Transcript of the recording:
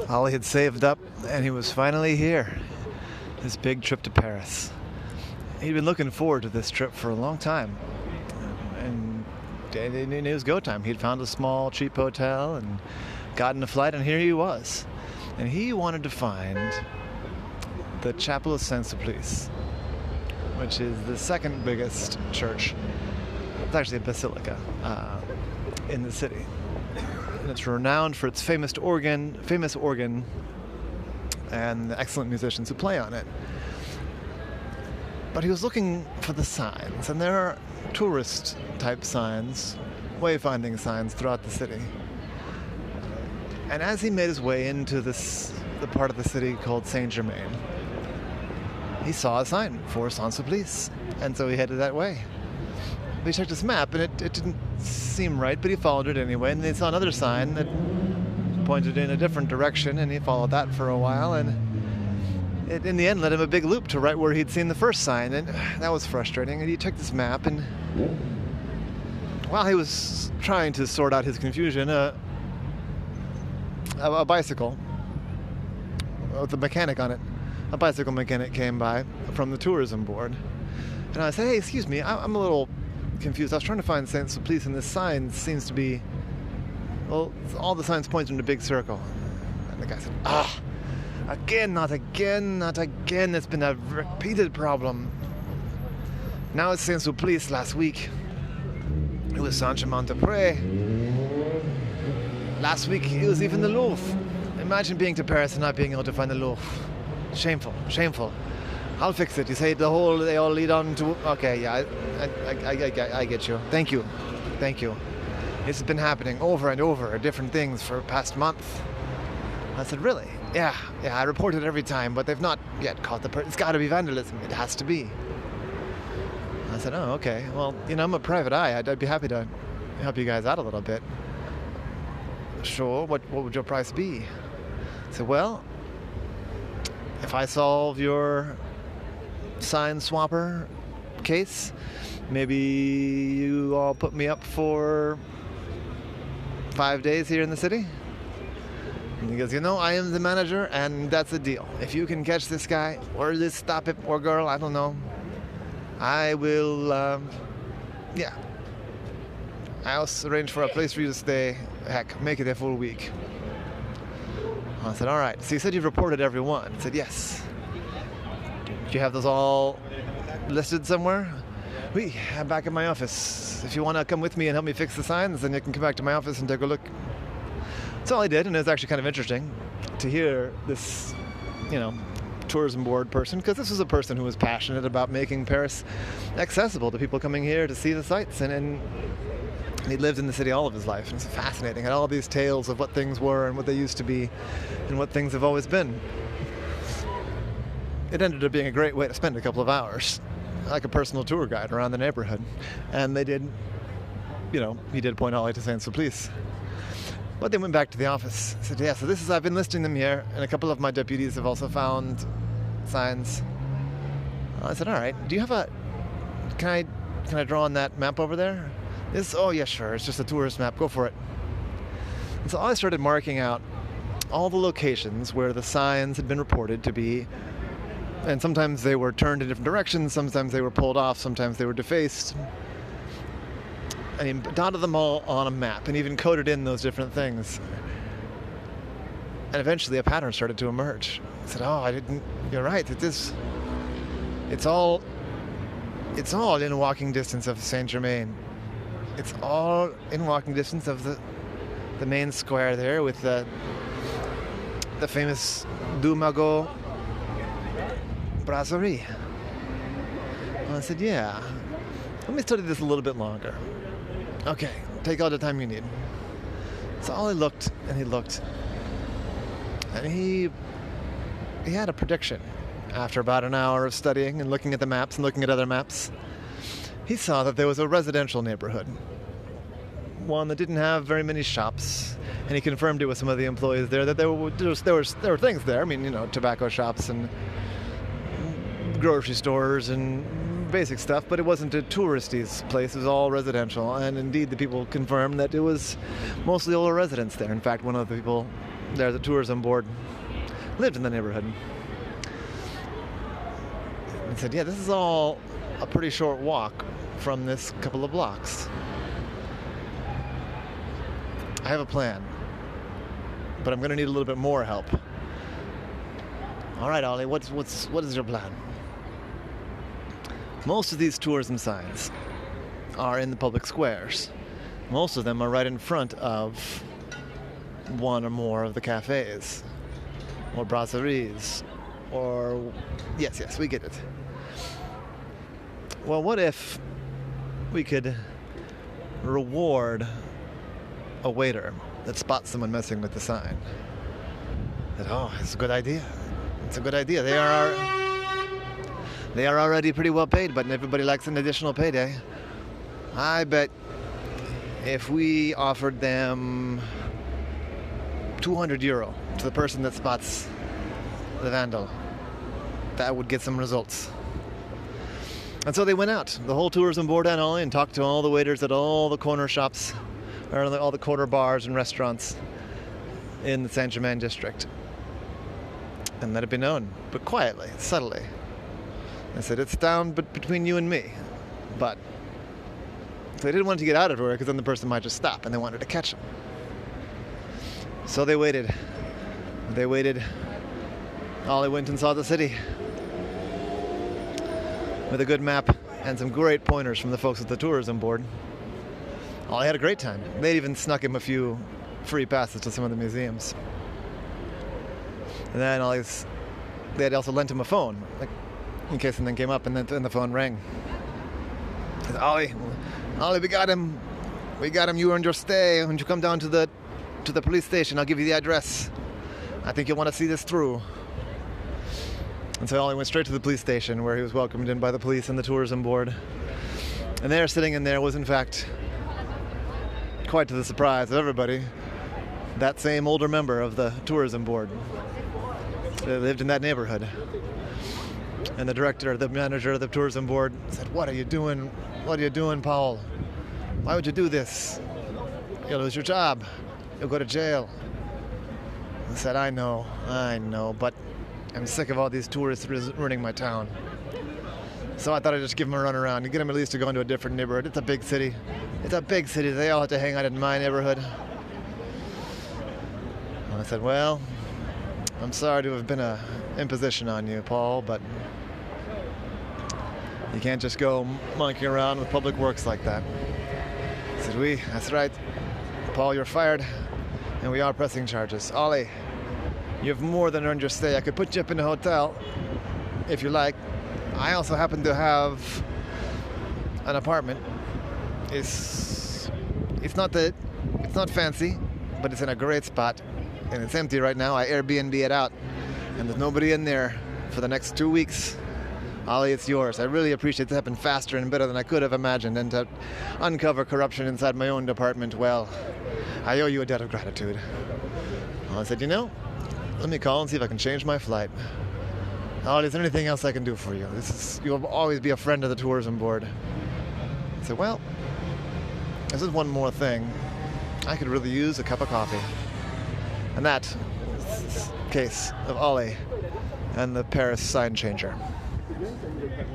Ollie had saved up, and he was finally here. His big trip to Paris. He'd been looking forward to this trip for a long time. And it was go time. He'd found a small, cheap hotel and gotten a flight, and here he was. And he wanted to find the Chapel of Saint-Sulpice, which is the second biggest church. It's actually a basilica in the city. And it's renowned for its famous organ and the excellent musicians who play on it. But he was looking for the signs, and there are tourist-type signs, wayfinding signs throughout the city. And as he made his way into the part of the city called Saint-Germain, he saw a sign for Saint-Sulpice, and so he headed that way. He checked his map, and it didn't seem right, but he followed it anyway, and then he saw another sign that pointed in a different direction, and he followed that for a while, and it in the end led him a big loop to right where he'd seen the first sign, and that was frustrating. And he checked his map, and while he was trying to sort out his confusion, a bicycle with a mechanic on it, a bicycle mechanic came by from the tourism board, and I said, "Hey, excuse me, I'm a little confused. I was trying to find Saint-Sulpice, and this sign seems to be, well, all the signs point in a big circle." And the guy said, "Again, not again, not again. It's been a repeated problem. Now it's Saint-Sulpice last week. It was Saint-Germain-des-Prés. Last week it was even the Louvre. Imagine being to Paris and not being able to find the Louvre. Shameful, shameful. I'll fix it." You say they all lead on to, okay, yeah, I get you. Thank you. It's been happening over and over, different things for the past month. I said, "Really?" Yeah, I report it every time, but they've not yet caught the person. It's got to be vandalism. It has to be. I said, "Oh, okay. Well, I'm a private eye. I'd be happy to help you guys out a little bit." "Sure. What would your price be?" I said, "Well, if I solve your sign swapper case, maybe you all put me up for 5 days here in the city." And he goes, "I am the manager, and that's a deal. If you can catch this guy, or this stop it, or girl, I don't know, I will, I'll arrange for a place for you to stay. Heck, make it a full week." I said, "All right. So you said you've reported every one?" I said, "Yes." "Do you have those all listed somewhere?" "Oui, I'm back in my office. If you want to come with me and help me fix the signs, then you can come back to my office and take a look." That's all I did, and it was actually kind of interesting to hear this, tourism board person, because this was a person who was passionate about making Paris accessible to people coming here to see the sights, and he lived in the city all of his life. And it's fascinating, and all these tales of what things were and what they used to be and what things have always been. It ended up being a great way to spend a couple of hours, like a personal tour guide around the neighborhood. And they did, he did point Ollie to Saint-Sulpice. But they went back to the office. I said, "Yeah, so I've been listing them here, and a couple of my deputies have also found signs." I said, "All right, do you have can I draw on that map over there?" "Oh, yeah, sure, it's just a tourist map, go for it." And so I started marking out all the locations where the signs had been reported to be, and sometimes they were turned in different directions, sometimes they were pulled off, sometimes they were defaced. And he dotted them all on a map and even coded in those different things. And eventually a pattern started to emerge. I said, you're right, it's all in walking distance of Saint-Germain. It's all in walking distance of the main square there with the famous Dumago brasserie. And I said, "Yeah, let me study this a little bit longer." "Okay, take all the time you need." So Ollie looked, and he looked, and he had a prediction. After about an hour of studying and looking at the maps and looking at other maps, he saw that there was a residential neighborhood, one that didn't have very many shops, and he confirmed it with some of the employees there that there were things there. I mean, tobacco shops and grocery stores and basic stuff, but it wasn't a touristy place. It was all residential, and indeed the people confirmed that it was mostly older residents there. In fact, one of the people there, the tourism board, lived in the neighborhood. And said, yeah, this is all a pretty short walk from this couple of blocks. I have a plan, but I'm going to need a little bit more help. All right, Ollie, what is your plan? Most of these tourism signs are in the public squares. Most of them are right in front of one or more of the cafes or brasseries or yes, we get it. Well, what if we could reward a waiter that spots someone messing with the sign? That, it's a good idea. It's a good idea. They are already pretty well paid, but everybody likes an additional payday. I bet if we offered them €200 to the person that spots the Vandal, that would get some results. And so they went out, the whole tourism board and Ollie, and talked to all the waiters at all the corner shops, or all the corner bars and restaurants in the Saint Germain district. And let it be known, but quietly, subtly. I said, it's down between you and me. But they didn't want to get out of it because then the person might just stop, and they wanted to catch him. So they waited. Ollie went and saw the city with a good map and some great pointers from the folks at the tourism board. Ollie had a great time. They'd even snuck him a few free passes to some of the museums. And then they had also lent him a phone, like in case something came up, and then the phone rang. I said, Ollie, we got him. You earned your stay. When you come down to the police station, I'll give you the address. I think you'll want to see this through. And so Ollie went straight to the police station, where he was welcomed in by the police and the tourism board. And there, sitting in there, was in fact, quite to the surprise of everybody, that same older member of the tourism board that lived in that neighborhood. And the manager of the tourism board said, What are you doing, Paul? Why would you do this? You'll lose your job. You'll go to jail. I said, I know, but I'm sick of all these tourists ruining my town. So I thought I'd just give him a run around and get him at least to go into a different neighborhood. It's a big city. They all have to hang out in my neighborhood. And I said, well, I'm sorry to have been an imposition on you, Paul, but you can't just go monkeying around with public works like that. I said, that's right. Paul, you're fired, and we are pressing charges. Ollie, you've more than earned your stay. I could put you up in a hotel, if you like. I also happen to have an apartment. It's not fancy, but it's in a great spot, and it's empty right now. I Airbnb it out, and there's nobody in there for the next 2 weeks. Ollie, it's yours. I really appreciate it happened faster and better than I could have imagined, and to uncover corruption inside my own department, well, I owe you a debt of gratitude. Well, I said, let me call and see if I can change my flight. Ollie, is there anything else I can do for you? You'll always be a friend of the tourism board. I said, well, this is one more thing. I could really use a cup of coffee. And that is the case of Ollie and the Paris sign changer.